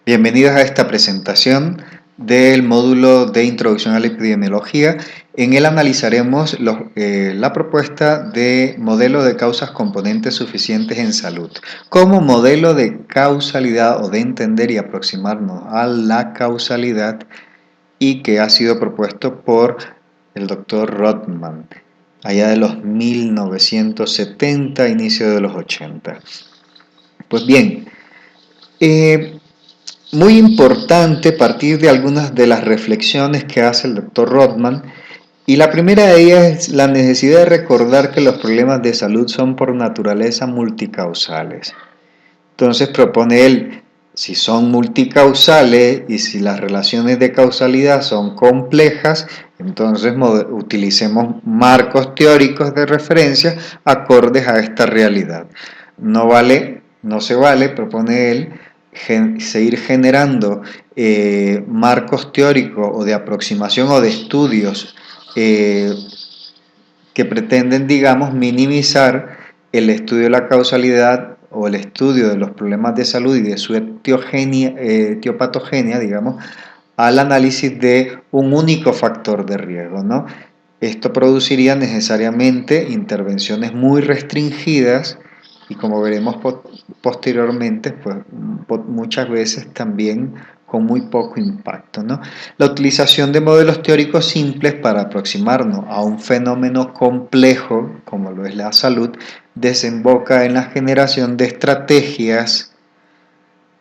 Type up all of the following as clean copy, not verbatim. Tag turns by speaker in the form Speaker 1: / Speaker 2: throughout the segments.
Speaker 1: Bienvenidos a esta presentación del módulo de Introducción a la Epidemiología. En él analizaremos la propuesta de modelo de causas componentes suficientes en salud como modelo de causalidad o de entender y aproximarnos a la causalidad y que ha sido propuesto por el doctor Rodman allá de los 1970, inicio de los 80. Pues bien, muy importante partir de algunas de las reflexiones que hace el doctor Rodman, y la primera de ellas es la necesidad de recordar que los problemas de salud son por naturaleza multicausales. Entonces propone él, si son multicausales y si las relaciones de causalidad son complejas, entonces utilicemos marcos teóricos de referencia acordes a esta realidad. No se vale, propone él, seguir generando marcos teóricos o de aproximación o de estudios que pretenden, digamos, minimizar el estudio de la causalidad o el estudio de los problemas de salud y de su etiopatogenia, digamos, al análisis de un único factor de riesgo, ¿no? Esto produciría necesariamente intervenciones muy restringidas y, como veremos posteriormente, pues muchas veces también con muy poco impacto, ¿no? La utilización de modelos teóricos simples para aproximarnos a un fenómeno complejo, como lo es la salud, desemboca en la generación de estrategias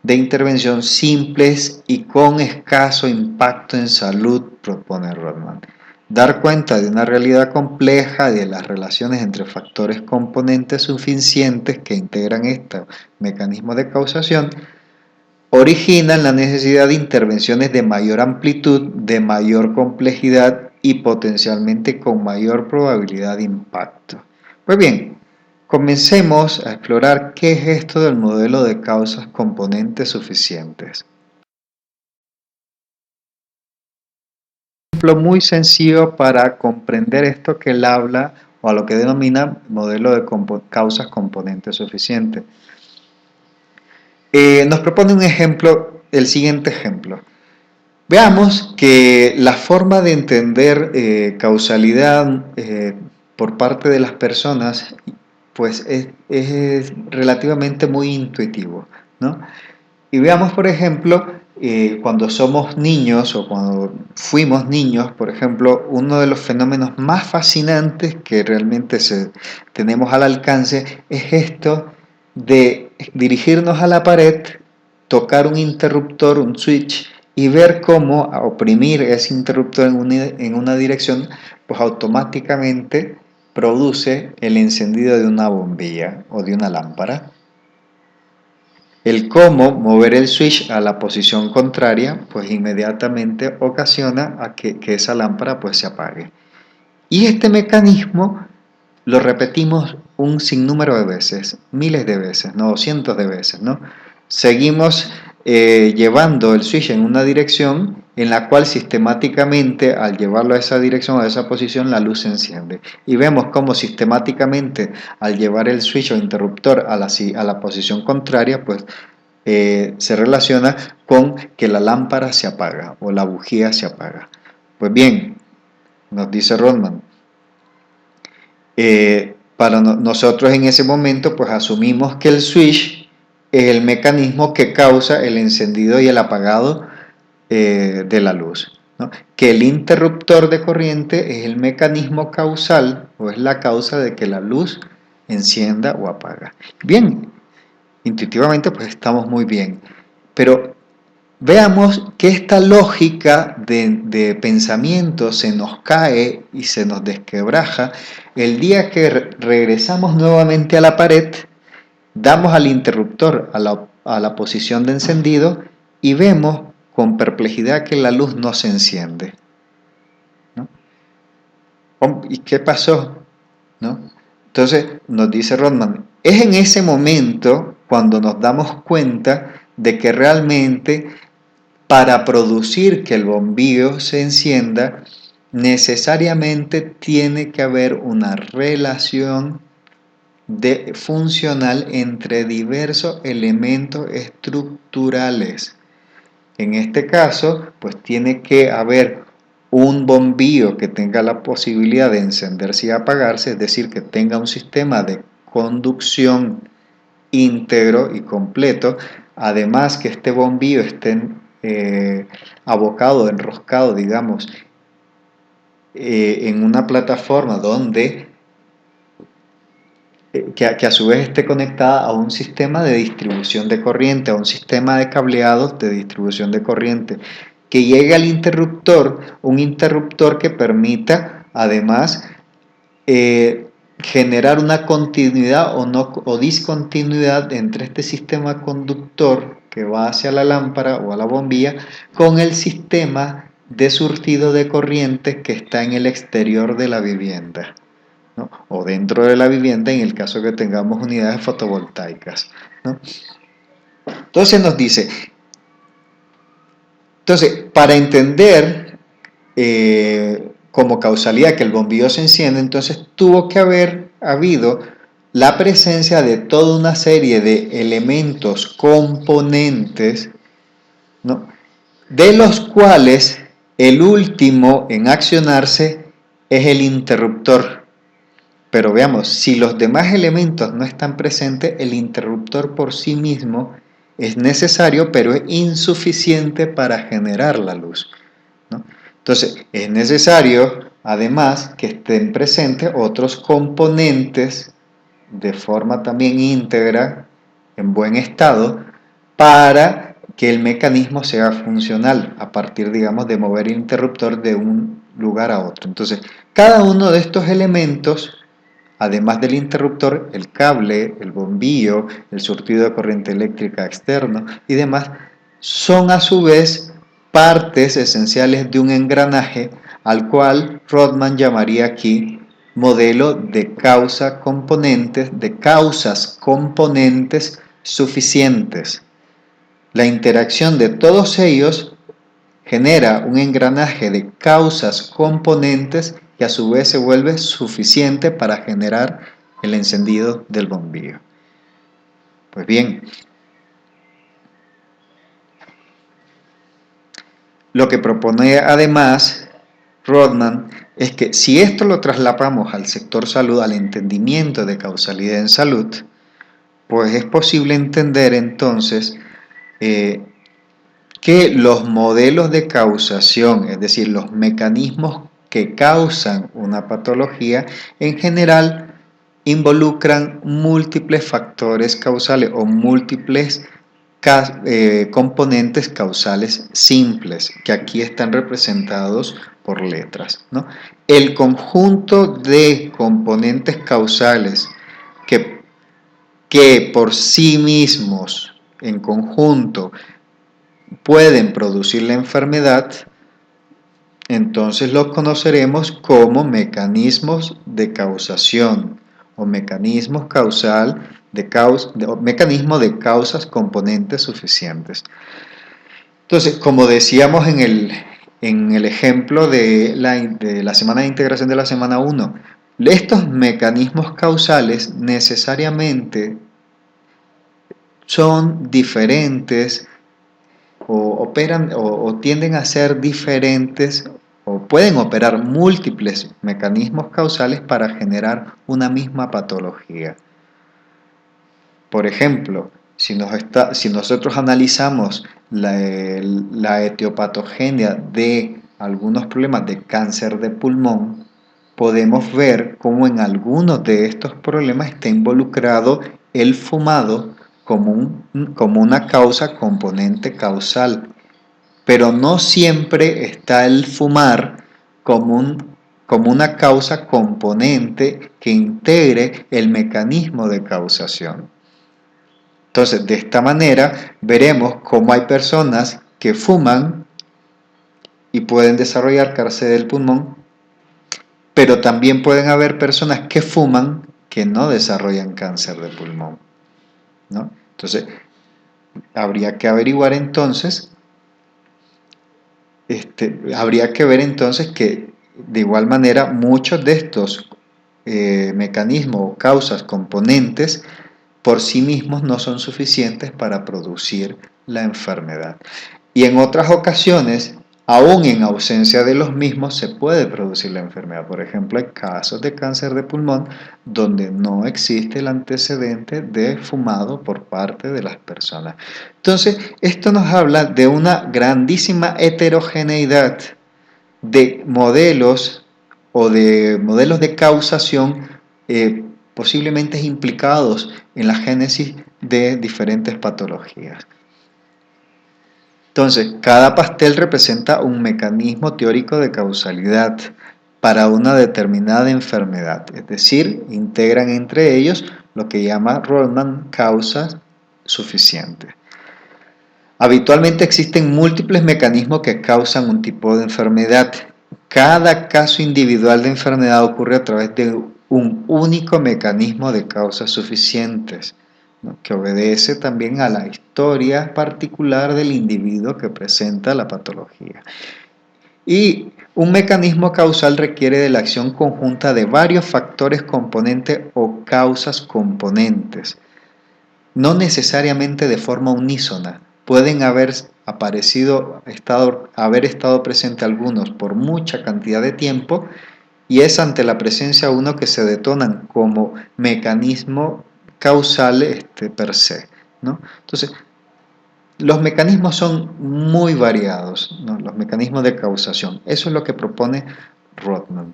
Speaker 1: de intervención simples y con escaso impacto en salud, propone Rodman. Dar cuenta de una realidad compleja, de las relaciones entre factores componentes suficientes que integran estos mecanismos de causación, originan la necesidad de intervenciones de mayor amplitud, de mayor complejidad y potencialmente con mayor probabilidad de impacto. Pues bien, comencemos a explorar qué es esto del modelo de causas componentes suficientes. Un ejemplo muy sencillo para comprender esto que él habla o a lo que denomina modelo de causas componentes suficientes. Nos propone un ejemplo, el siguiente ejemplo. Veamos que la forma de entender causalidad por parte de las personas pues es relativamente muy intuitivo, ¿no? Y veamos, por ejemplo, cuando somos niños o cuando fuimos niños, por ejemplo, uno de los fenómenos más fascinantes que realmente tenemos al alcance es esto de dirigirnos a la pared, tocar un interruptor, un switch, y ver cómo oprimir ese interruptor en una dirección, pues automáticamente produce el encendido de una bombilla o de una lámpara. El cómo mover el switch a la posición contraria, pues inmediatamente ocasiona a que esa lámpara pues se apague. Y este mecanismo lo repetimos un sinnúmero de veces, miles de veces, no, cientos de veces, ¿no? Seguimos llevando el switch en una dirección en la cual sistemáticamente al llevarlo a esa dirección o a esa posición la luz se enciende. Y vemos cómo sistemáticamente al llevar el switch o interruptor a la posición contraria, pues se relaciona con que la lámpara se apaga o la bujía se apaga. Pues bien, nos dice Rodman, para nosotros en ese momento pues asumimos que el switch es el mecanismo que causa el encendido y el apagado de la luz, ¿no? Que el interruptor de corriente es el mecanismo causal o es la causa de que la luz encienda o apaga. Bien, intuitivamente pues estamos muy bien, pero veamos que esta lógica de pensamiento se nos cae y se nos desquebraja el día que regresamos nuevamente a la pared, damos al interruptor a la posición de encendido y vemos con perplejidad que la luz no se enciende, ¿no? ¿Y qué pasó? ¿No? Entonces nos dice Rodman, es en ese momento cuando nos damos cuenta de que realmente para producir que el bombillo se encienda, necesariamente tiene que haber una relación funcional entre diversos elementos estructurales. En este caso, pues tiene que haber un bombillo que tenga la posibilidad de encenderse y apagarse, es decir, que tenga un sistema de conducción íntegro y completo, además que este bombillo esté abocado, enroscado, digamos, en una plataforma donde que a su vez esté conectada a un sistema de distribución de corriente, a un sistema de cableados de distribución de corriente, que llegue al interruptor, un interruptor que permita además generar una continuidad o discontinuidad entre este sistema conductor que va hacia la lámpara o a la bombilla con el sistema de surtido de corriente que está en el exterior de la vivienda, ¿no? O dentro de la vivienda en el caso que tengamos unidades fotovoltaicas, ¿no? Entonces nos dice, para entender como causalidad que el bombillo se enciende, entonces tuvo que haber habido la presencia de toda una serie de elementos, componentes, ¿no? De los cuales el último en accionarse es el interruptor. Pero veamos, si los demás elementos no están presentes, el interruptor por sí mismo es necesario, pero es insuficiente para generar la luz, ¿no? Entonces, es necesario, además, que estén presentes otros componentes de forma también íntegra, en buen estado, para que el mecanismo sea funcional a partir, digamos, de mover el interruptor de un lugar a otro. Entonces, cada uno de estos elementos, además del interruptor, el cable, el bombillo, el surtido de corriente eléctrica externo y demás, son a su vez partes esenciales de un engranaje al cual Rodman llamaría aquí modelo de causas componentes suficientes. La interacción de todos ellos genera un engranaje de causas componentes que a su vez se vuelve suficiente para generar el encendido del bombillo. Pues bien, lo que propone además Rodman es que si esto lo trasladamos al sector salud, al entendimiento de causalidad en salud, pues es posible entender entonces que los modelos de causación, es decir, los mecanismos que causan una patología, en general involucran múltiples factores causales o múltiples componentes causales simples, que aquí están representados por letras, ¿no? El conjunto de componentes causales que, que por sí mismos, en conjunto, pueden producir la enfermedad, entonces los conoceremos como mecanismos de causación o mecanismos mecanismo de causas componentes suficientes. Entonces, como decíamos en el ejemplo de la semana de integración de la semana 1, estos mecanismos causales necesariamente son diferentes o tienden a ser diferentes o pueden operar múltiples mecanismos causales para generar una misma patología. Por ejemplo, si nosotros analizamos la etiopatogenia de algunos problemas de cáncer de pulmón, podemos ver cómo en algunos de estos problemas está involucrado el fumado como una causa componente causal, pero no siempre está el fumar como una causa componente que integre el mecanismo de causación. Entonces, de esta manera veremos cómo hay personas que fuman y pueden desarrollar cáncer del pulmón, pero también pueden haber personas que fuman que no desarrollan cáncer de pulmón, ¿no? Entonces, habría que averiguar entonces, habría que ver entonces que de igual manera muchos de estos mecanismos, causas, componentes, por sí mismos no son suficientes para producir la enfermedad. y en otras ocasiones, aún en ausencia de los mismos, se puede producir la enfermedad. Por ejemplo, hay casos de cáncer de pulmón donde no existe el antecedente de fumado por parte de las personas. Entonces, esto nos habla de una grandísima heterogeneidad de modelos o de modelos de causación posiblemente implicados en la génesis de diferentes patologías. Entonces, cada pastel representa un mecanismo teórico de causalidad para una determinada enfermedad, es decir, integran entre ellos lo que llama Rodman causas suficientes. Habitualmente existen múltiples mecanismos que causan un tipo de enfermedad. Cada caso individual de enfermedad ocurre a través de un único mecanismo de causas suficientes, ¿no?, que obedece también a la historia particular del individuo que presenta la patología. Y un mecanismo causal requiere de la acción conjunta de varios factores componentes o causas componentes, no necesariamente de forma unísona. Pueden haber estado presente algunos por mucha cantidad de tiempo, y es ante la presencia de uno que se detonan como mecanismo causal per se, ¿no? Entonces, los mecanismos son muy variados, ¿no?, los mecanismos de causación. Eso es lo que propone Rodman.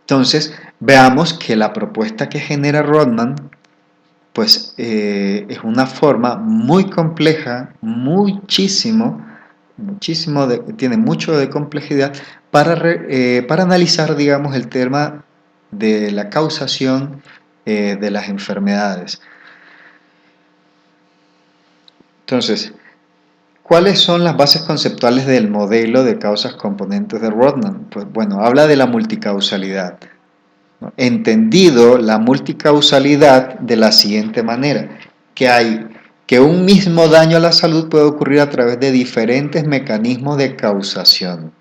Speaker 1: Entonces, veamos que la propuesta que genera Rodman pues es una forma muy compleja, tiene mucho de complejidad para analizar, digamos, el tema de la causación de las enfermedades. Entonces, ¿cuáles son las bases conceptuales del modelo de causas componentes de Rodman? Pues bueno, habla de la multicausalidad, ¿no? Entendido la multicausalidad de la siguiente manera, que un mismo daño a la salud puede ocurrir a través de diferentes mecanismos de causación.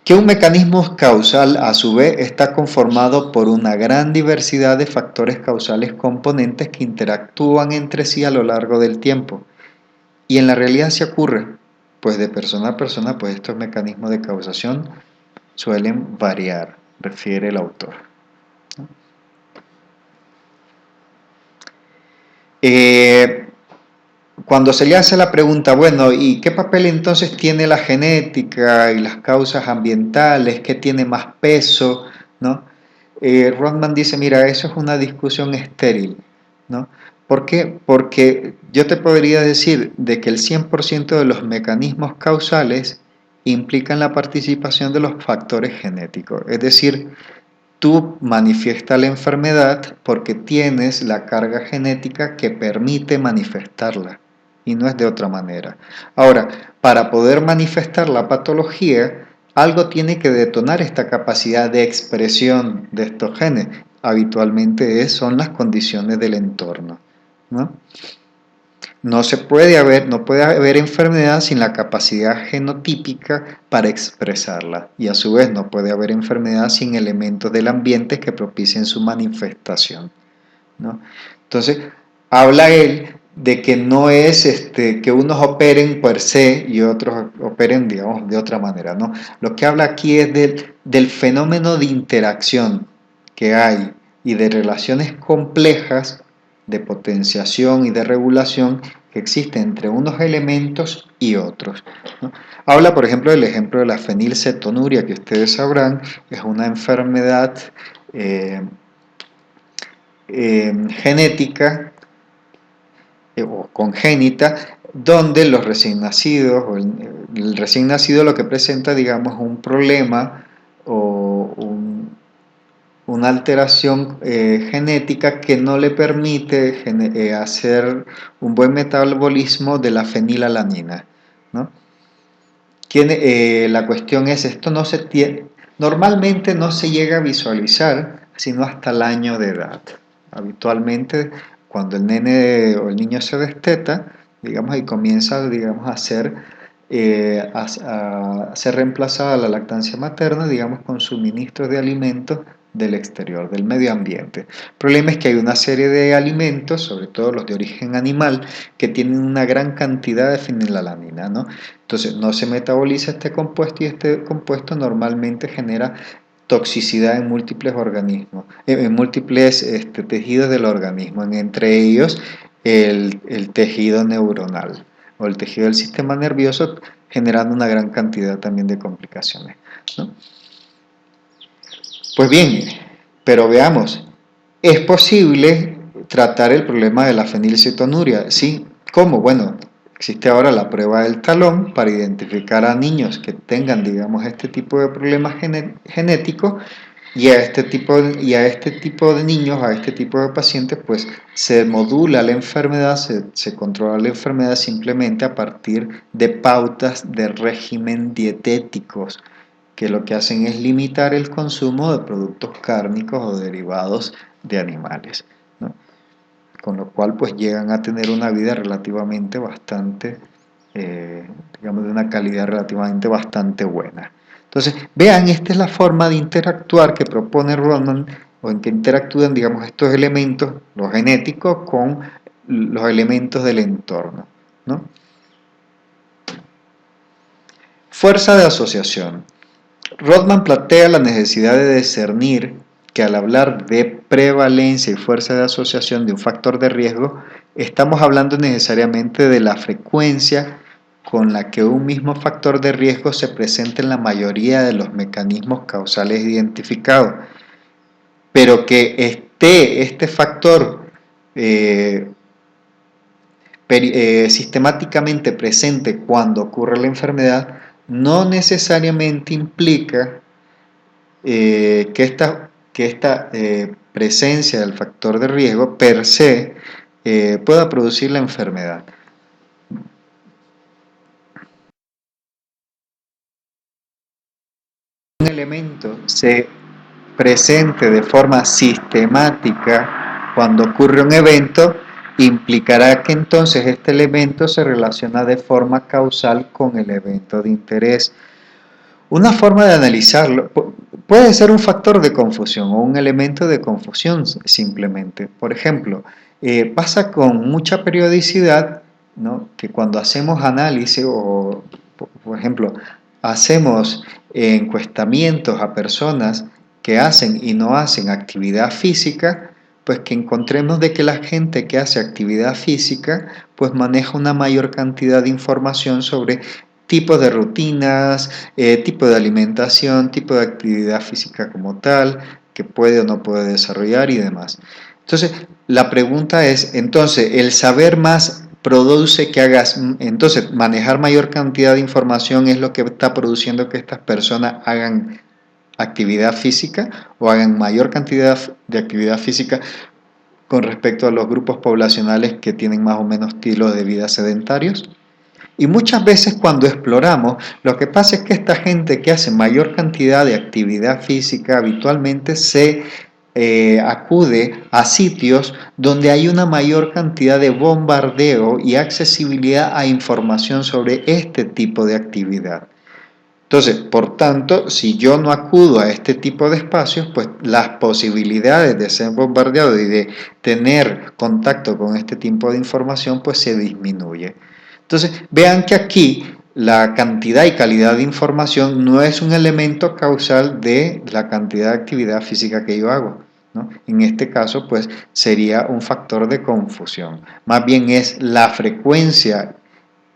Speaker 1: Que un mecanismo causal, a su vez, está conformado por una gran diversidad de factores causales componentes que interactúan entre sí a lo largo del tiempo. Y en la realidad se ocurre, pues de persona a persona, pues estos mecanismos de causación suelen variar, refiere el autor. Cuando se le hace la pregunta, bueno, ¿y qué papel entonces tiene la genética y las causas ambientales? ¿Qué tiene más peso?, ¿no? Rodman dice, mira, eso es una discusión estéril, ¿no? ¿Por qué? Porque yo te podría decir de que el 100% de los mecanismos causales implican la participación de los factores genéticos, es decir, tú manifiestas la enfermedad porque tienes la carga genética que permite manifestarla, y no es de otra manera. Ahora, para poder manifestar la patología, algo tiene que detonar esta capacidad de expresión de estos genes. Habitualmente son las condiciones del entorno, ¿no? No puede haber enfermedad sin la capacidad genotípica para expresarla, y a su vez no puede haber enfermedad sin elementos del ambiente que propicien su manifestación, ¿no? Entonces, habla él de que no es que unos operen per se y otros operen, digamos, de otra manera, ¿no? Lo que habla aquí es del fenómeno de interacción que hay y de relaciones complejas de potenciación y de regulación que existen entre unos elementos y otros, ¿no? Habla, por ejemplo, del ejemplo de la fenilcetonuria, que ustedes sabrán, es una enfermedad genética o congénita, donde los recién nacidos o el recién nacido lo que presenta, digamos, un problema o una alteración genética que no le permite hacer un buen metabolismo de la fenilalanina, ¿no? La cuestión es, normalmente no se llega a visualizar sino hasta el año de edad. Habitualmente, cuando el nene o el niño se desteta, digamos, y comienza, digamos, a ser reemplazada la lactancia materna, digamos, con suministros de alimentos del exterior, del medio ambiente. El problema es que hay una serie de alimentos, sobre todo los de origen animal, que tienen una gran cantidad de fenilalanina, ¿no? Entonces no se metaboliza este compuesto y este compuesto normalmente genera toxicidad en múltiples organismos, en múltiples tejidos del organismo, entre ellos el tejido neuronal o el tejido del sistema nervioso, generando una gran cantidad también de complicaciones, ¿no? Pues bien, pero veamos, ¿es posible tratar el problema de la fenilcetonuria? Sí, ¿cómo? Bueno, existe ahora la prueba del talón para identificar a niños que tengan, digamos, este tipo de problemas genéticos y a este tipo de niños, a este tipo de pacientes, pues se modula la enfermedad, se controla la enfermedad simplemente a partir de pautas de régimen dietéticos que lo que hacen es limitar el consumo de productos cárnicos o derivados de animales, ¿no? Con lo cual pues llegan a tener una vida relativamente bastante, digamos, de una calidad relativamente bastante buena. Entonces, vean, esta es la forma de interactuar que propone Rodman, o en que interactúan, digamos, estos elementos, los genéticos, con los elementos del entorno, ¿no? Fuerza de asociación. Rodman plantea la necesidad de discernir que al hablar de prevalencia y fuerza de asociación de un factor de riesgo, estamos hablando necesariamente de la frecuencia con la que un mismo factor de riesgo se presenta en la mayoría de los mecanismos causales identificados, pero que esté este factor eh, sistemáticamente presente cuando ocurre la enfermedad, no necesariamente implica que esta presencia del factor de riesgo per se pueda producir la enfermedad. Un elemento se presente de forma sistemática cuando ocurre un evento, implicará que entonces este elemento se relaciona de forma causal con el evento de interés. Una forma de analizarlo puede ser un factor de confusión o un elemento de confusión simplemente. Por ejemplo, pasa con mucha periodicidad, ¿no?, que cuando hacemos análisis o, por ejemplo, hacemos encuestamientos a personas que hacen y no hacen actividad física, pues que encontremos de que la gente que hace actividad física pues maneja una mayor cantidad de información sobre tipos de rutinas, tipo de alimentación, tipo de actividad física como tal, que puede o no puede desarrollar y demás. Entonces, la pregunta es, entonces, ¿el saber más produce que hagas, entonces, manejar mayor cantidad de información es lo que está produciendo que estas personas hagan actividad física o hagan mayor cantidad de actividad física con respecto a los grupos poblacionales que tienen más o menos estilos de vida sedentarios? Y muchas veces cuando exploramos, lo que pasa es que esta gente que hace mayor cantidad de actividad física habitualmente se acude a sitios donde hay una mayor cantidad de bombardeo y accesibilidad a información sobre este tipo de actividad. Entonces, por tanto, si yo no acudo a este tipo de espacios, pues las posibilidades de ser bombardeado y de tener contacto con este tipo de información, pues se disminuye. Entonces, vean que aquí la cantidad y calidad de información no es un elemento causal de la cantidad de actividad física que yo hago, ¿no? En este caso, pues sería un factor de confusión. Más bien es la frecuencia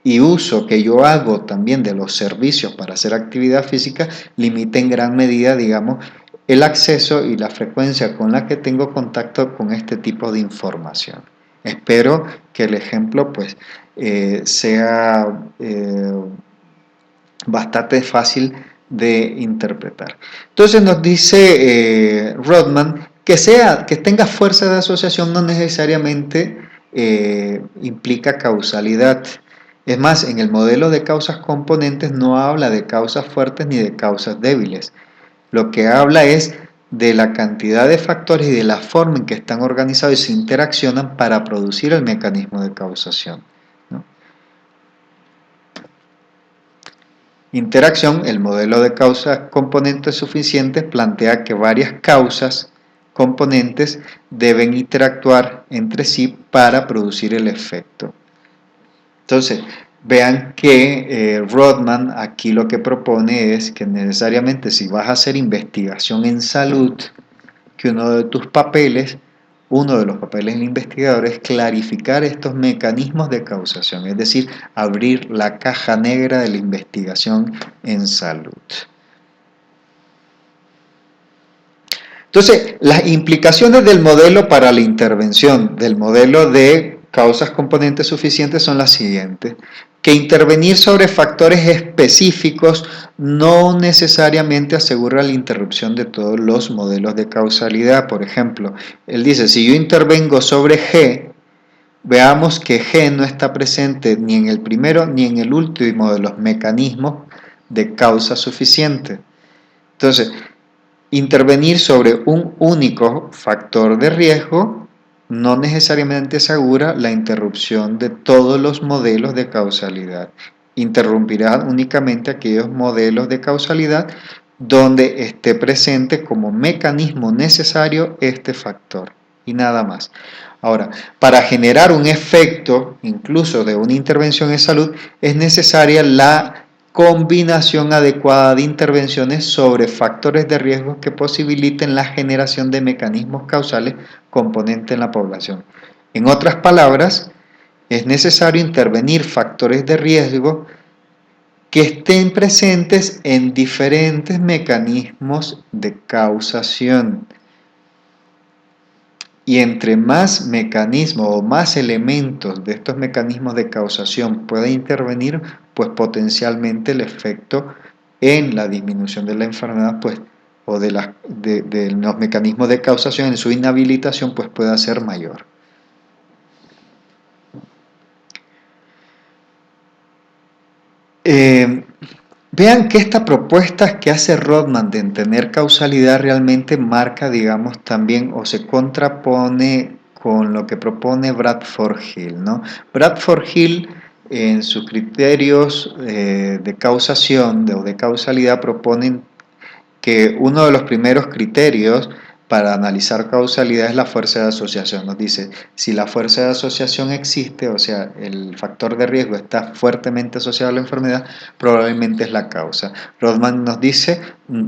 Speaker 1: y uso que yo hago también de los servicios para hacer actividad física limita en gran medida, digamos, el acceso y la frecuencia con la que tengo contacto con este tipo de información. Espero que el ejemplo pues sea bastante fácil de interpretar. Entonces nos dice Rodman que tenga fuerza de asociación no necesariamente implica causalidad. Es más, en el modelo de causas componentes no habla de causas fuertes ni de causas débiles. Lo que habla es de la cantidad de factores y de la forma en que están organizados y se interaccionan para producir el mecanismo de causación, ¿no? interacción, el modelo de causas componentes suficientes plantea que varias causas componentes deben interactuar entre sí para producir el efecto. Entonces, vean que Rodman aquí lo que propone es que necesariamente si vas a hacer investigación en salud, que uno de los papeles del investigador es clarificar estos mecanismos de causación, es decir, abrir la caja negra de la investigación en salud. Entonces, las implicaciones del modelo para la intervención, del modelo de causas componentes suficientes son las siguientes: que intervenir sobre factores específicos no necesariamente asegura la interrupción de todos los modelos de causalidad. Por ejemplo, él dice, si yo intervengo sobre G, veamos que G no está presente ni en el primero ni en el último de los mecanismos de causa suficiente. Entonces, intervenir sobre un único factor de riesgo no necesariamente asegura la interrupción de todos los modelos de causalidad. Interrumpirá únicamente aquellos modelos de causalidad donde esté presente como mecanismo necesario este factor y nada más. Ahora, para generar un efecto, incluso de una intervención en salud, es necesaria la combinación adecuada de intervenciones sobre factores de riesgo que posibiliten la generación de mecanismos causales componentes en la población. En otras palabras, es necesario intervenir factores de riesgo que estén presentes en diferentes mecanismos de causación. Y entre más mecanismos o más elementos de estos mecanismos de causación pueda intervenir, pues potencialmente el efecto en la disminución de la enfermedad, pues, o de los mecanismos de causación en su inhabilitación, pues pueda ser mayor. Vean que esta propuesta que hace Rodman de entender causalidad realmente marca, digamos, también o se contrapone con lo que propone Bradford Hill, ¿no? Bradford Hill, en sus criterios de causación o de causalidad, proponen que uno de los primeros criterios para analizar causalidad es la fuerza de asociación. Nos dice, si la fuerza de asociación existe, o sea, el factor de riesgo está fuertemente asociado a la enfermedad, probablemente es la causa. Rodman nos dice,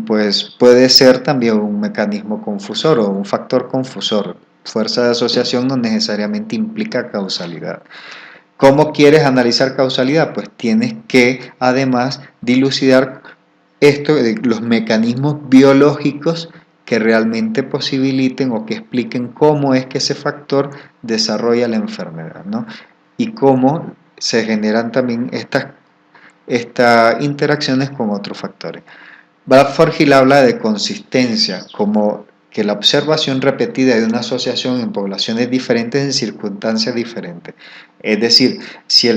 Speaker 1: pues puede ser también un mecanismo confusor o un factor confusor. Fuerza de asociación no necesariamente implica causalidad. ¿Cómo quieres analizar causalidad? Pues tienes que además dilucidar los mecanismos biológicos que realmente posibiliten o que expliquen cómo es que ese factor desarrolla la enfermedad, ¿no? Y cómo se generan también estas interacciones con otros factores. Bradford Hill habla de consistencia, como que la observación repetida de una asociación en poblaciones diferentes en circunstancias diferentes. Es decir, si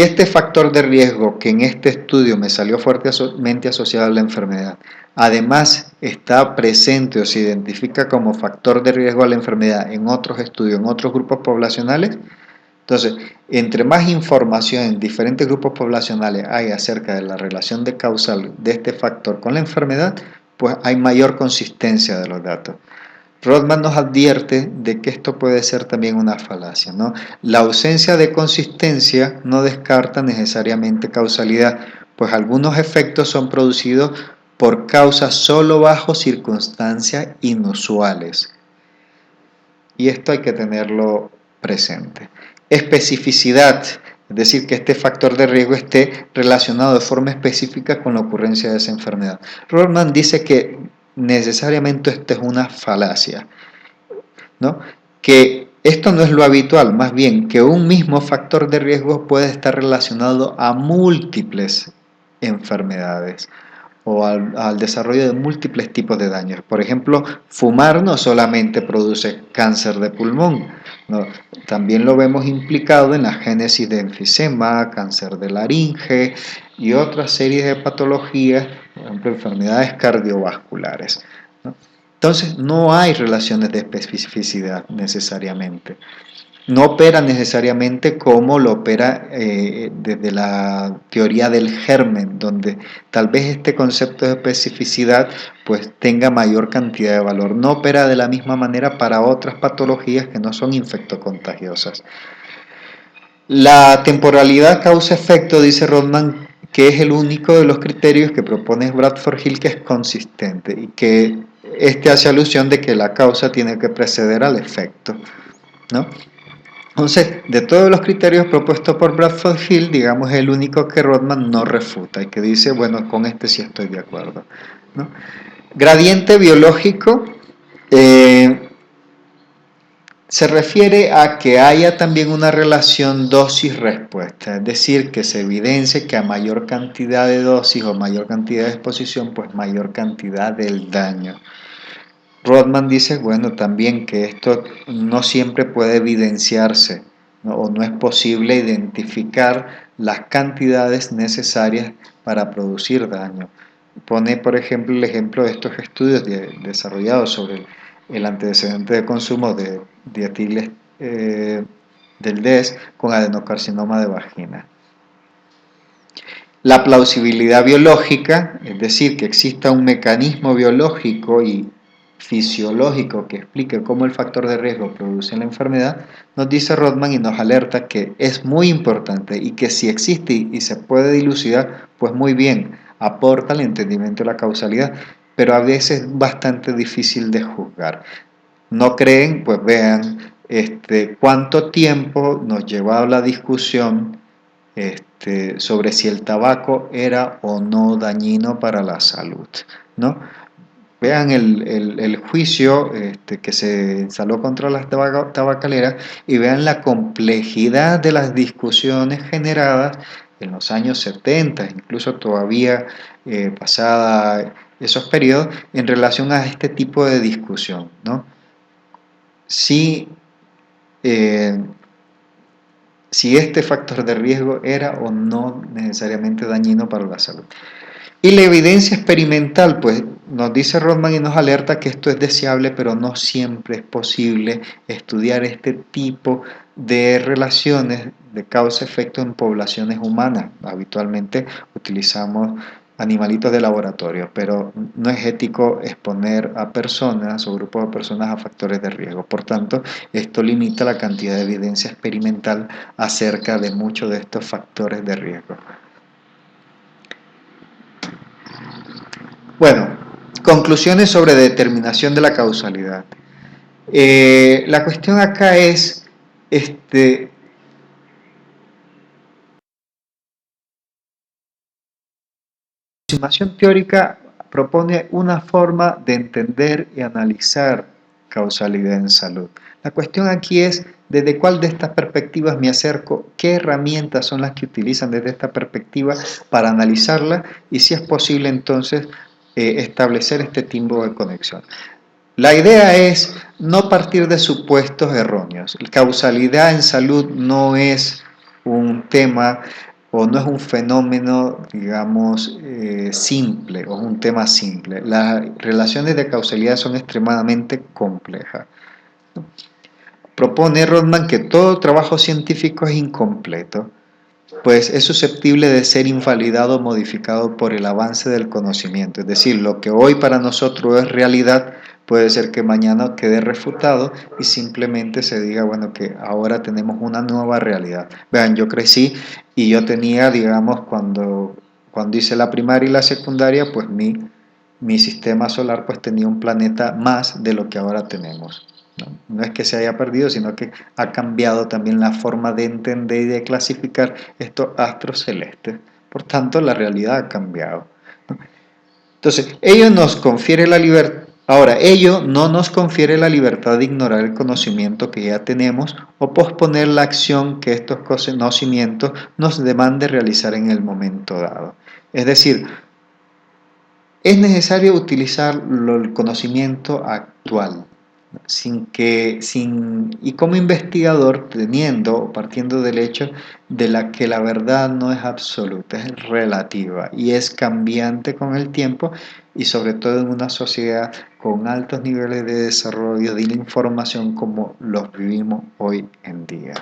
Speaker 1: este factor de riesgo que en este estudio me salió fuertemente asociado a la enfermedad, además está presente o se identifica como factor de riesgo a la enfermedad en otros estudios, en otros grupos poblacionales, entonces, entre más información en diferentes grupos poblacionales hay acerca de la relación de causal de este factor con la enfermedad, pues hay mayor consistencia de los datos. Rodman nos advierte de que esto puede ser también una falacia, ¿no? La ausencia de consistencia no descarta necesariamente causalidad, pues algunos efectos son producidos por causas solo bajo circunstancias inusuales. Y esto hay que tenerlo presente. Especificidad, es decir, que este factor de riesgo esté relacionado de forma específica con la ocurrencia de esa enfermedad. Rodman dice que necesariamente esto es una falacia, ¿no? Que esto no es lo habitual, más bien que un mismo factor de riesgo puede estar relacionado a múltiples enfermedades o al desarrollo de múltiples tipos de daños. Por ejemplo, fumar no solamente produce cáncer de pulmón, ¿no? También lo vemos implicado en la génesis de enfisema, cáncer de laringe y otras series de patologías, por ejemplo, enfermedades cardiovasculares, ¿no? Entonces, no hay relaciones de especificidad necesariamente. No opera necesariamente como lo opera desde la teoría del germen, donde tal vez este concepto de especificidad pues tenga mayor cantidad de valor. No opera de la misma manera para otras patologías que no son infectocontagiosas. La temporalidad causa-efecto, dice Rodman, que es el único de los criterios que propone Bradford Hill que es consistente y que este hace alusión de que la causa tiene que preceder al efecto, ¿no? Entonces, de todos los criterios propuestos por Bradford Hill, digamos, es el único que Rodman no refuta y que dice, bueno, con este sí estoy de acuerdo, ¿no? Gradiente biológico se refiere a que haya también una relación dosis-respuesta, es decir, que se evidencie que a mayor cantidad de dosis o mayor cantidad de exposición, pues mayor cantidad del daño. Rodman dice, bueno, también que esto no siempre puede evidenciarse, ¿no? O no es posible identificar las cantidades necesarias para producir daño. Pone, por ejemplo, el ejemplo de estos estudios desarrollados sobre el antecedente de consumo de dietiles del DES con adenocarcinoma de vagina. La plausibilidad biológica, es decir, que exista un mecanismo biológico y fisiológico que explique cómo el factor de riesgo produce la enfermedad, nos dice Rodman y nos alerta que es muy importante y que si existe y se puede dilucidar, pues muy bien, aporta al entendimiento de la causalidad, pero a veces es bastante difícil de juzgar. ¿No creen? Pues vean cuánto tiempo nos llevaba la discusión sobre si el tabaco era o no dañino para la salud, ¿no? Vean el juicio que se instaló contra las tabacaleras y vean la complejidad de las discusiones generadas en los años 70, incluso todavía pasada esos periodos, en relación a este tipo de discusión, ¿no? Si eh, si este factor de riesgo era o no necesariamente dañino para la salud. Y la evidencia experimental, pues nos dice Rodman y nos alerta que esto es deseable, pero no siempre es posible estudiar este tipo de relaciones de causa-efecto en poblaciones humanas. Habitualmente utilizamos animalitos de laboratorio, pero no es ético exponer a personas o grupos de personas a factores de riesgo. Por tanto, esto limita la cantidad de evidencia experimental acerca de muchos de estos factores de riesgo. Bueno, conclusiones sobre determinación de la causalidad. La cuestión acá es, la aproximación teórica propone una forma de entender y analizar causalidad en salud. La cuestión aquí es desde cuál de estas perspectivas me acerco, qué herramientas son las que utilizan desde esta perspectiva para analizarla y si es posible entonces establecer este tipo de conexión. La idea es no partir de supuestos erróneos. La causalidad en salud no es un tema o no es un fenómeno, digamos, simple o un tema simple. Las relaciones de causalidad son extremadamente complejas. Propone Rodman que todo trabajo científico es incompleto, pues es susceptible de ser invalidado o modificado por el avance del conocimiento. Es decir, lo que hoy para nosotros es realidad puede ser que mañana quede refutado y simplemente se diga, bueno, que ahora tenemos una nueva realidad. Vean, yo crecí y yo tenía, digamos, cuando hice la primaria y la secundaria, pues mi sistema solar pues tenía un planeta más de lo que ahora tenemos. No es que se haya perdido, sino que ha cambiado también la forma de entender y de clasificar estos astros celestes. Por tanto, la realidad ha cambiado. Entonces, ello nos confiere la libertad. Ahora, ello no nos confiere la libertad de ignorar el conocimiento que ya tenemos o posponer la acción que estos conocimientos nos demande realizar en el momento dado. Es decir, es necesario utilizar el conocimiento actual, Y como investigador, teniendo o partiendo del hecho de que la verdad no es absoluta, es relativa y es cambiante con el tiempo, y sobre todo en una sociedad con altos niveles de desarrollo de la información como los vivimos hoy en día.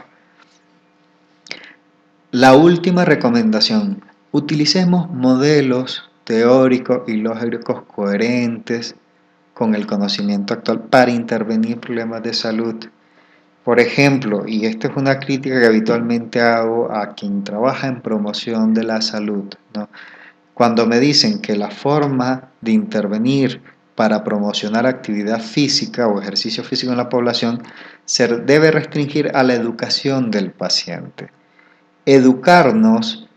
Speaker 1: La última recomendación: utilicemos modelos teóricos y lógicos coherentes con el conocimiento actual para intervenir problemas de salud. Por ejemplo, y esta es una crítica que habitualmente hago a quien trabaja en promoción de la salud, ¿no? Cuando me dicen que la forma de intervenir para promocionar actividad física o ejercicio físico en la población se debe restringir a la educación del paciente. Educarnos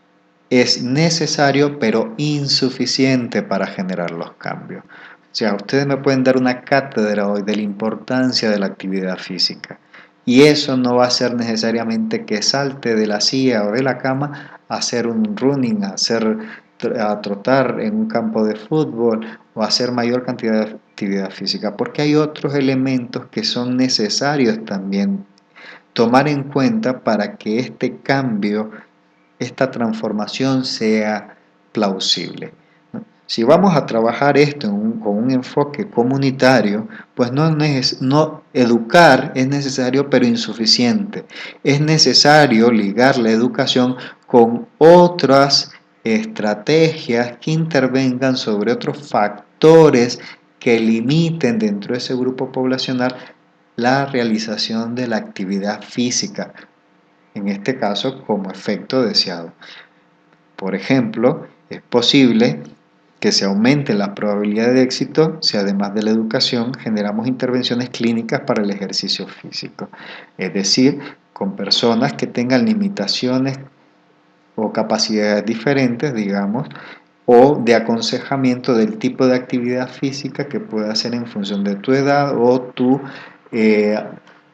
Speaker 1: es necesario pero insuficiente para generar los cambios. O sea, ustedes me pueden dar una cátedra hoy de la importancia de la actividad física, y eso no va a ser necesariamente que salte de la silla o de la cama a hacer un running, a trotar en un campo de fútbol o a hacer mayor cantidad de actividad física, porque hay otros elementos que son necesarios también tomar en cuenta para que este cambio, esta transformación sea plausible. Si vamos a trabajar esto con un enfoque comunitario, pues no educar es necesario pero insuficiente. Es necesario ligar la educación con otras estrategias que intervengan sobre otros factores que limiten dentro de ese grupo poblacional la realización de la actividad física, en este caso como efecto deseado. Por ejemplo, es posible que se aumente la probabilidad de éxito si además de la educación generamos intervenciones clínicas para el ejercicio físico, es decir, con personas que tengan limitaciones o capacidades diferentes, digamos, o de aconsejamiento del tipo de actividad física que pueda hacer en función de tu edad o tu eh,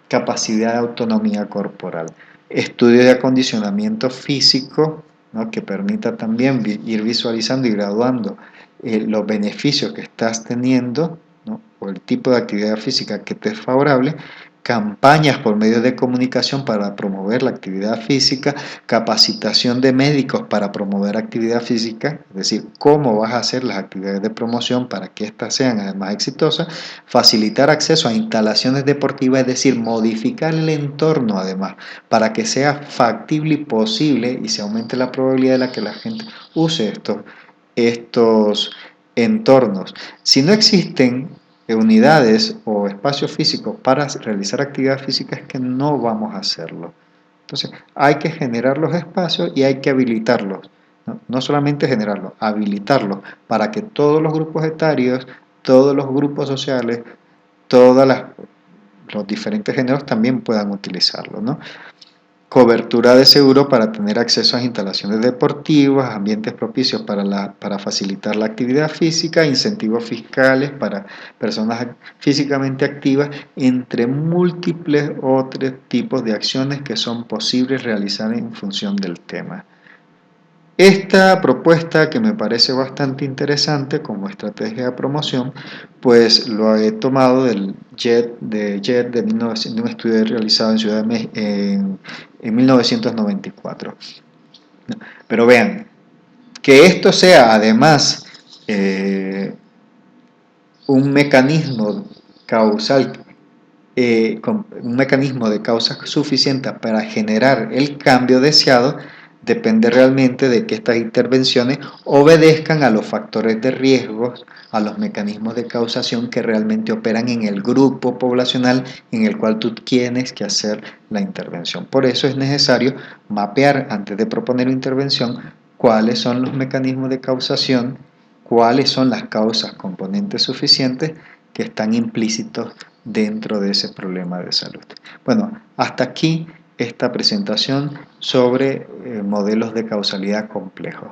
Speaker 1: capacidad de autonomía corporal. Estudio de acondicionamiento físico, ¿no?, que permita también ir visualizando y graduando los beneficios que estás teniendo, ¿no?, o el tipo de actividad física que te es favorable. Campañas por medios de comunicación para promover la actividad física, capacitación de médicos para promover actividad física, es decir, cómo vas a hacer las actividades de promoción para que éstas sean además exitosas, facilitar acceso a instalaciones deportivas, es decir, modificar el entorno además para que sea factible y posible y se aumente la probabilidad de la que la gente use estos entornos. Si no existen unidades o espacios físicos para realizar actividad física, es que no vamos a hacerlo. Entonces, hay que generar los espacios y hay que habilitarlos. No solamente generarlos, habilitarlos para que todos los grupos etarios, todos los grupos sociales, los diferentes géneros también puedan utilizarlo, ¿no? Cobertura de seguro para tener acceso a instalaciones deportivas, ambientes propicios para facilitar la actividad física, incentivos fiscales para personas físicamente activas, entre múltiples otros tipos de acciones que son posibles realizar en función del tema. Esta propuesta, que me parece bastante interesante como estrategia de promoción, pues lo he tomado del JET de un estudio realizado en Ciudad de México en 1994. Pero vean, que esto sea además un mecanismo causal, un mecanismo de causa suficiente para generar el cambio deseado, depende realmente de que estas intervenciones obedezcan a los factores de riesgos, a los mecanismos de causación que realmente operan en el grupo poblacional en el cual tú tienes que hacer la intervención. Por eso es necesario mapear antes de proponer una intervención cuáles son los mecanismos de causación, cuáles son las causas componentes suficientes que están implícitos dentro de ese problema de salud. Bueno, hasta aquí esta presentación sobre modelos de causalidad complejos.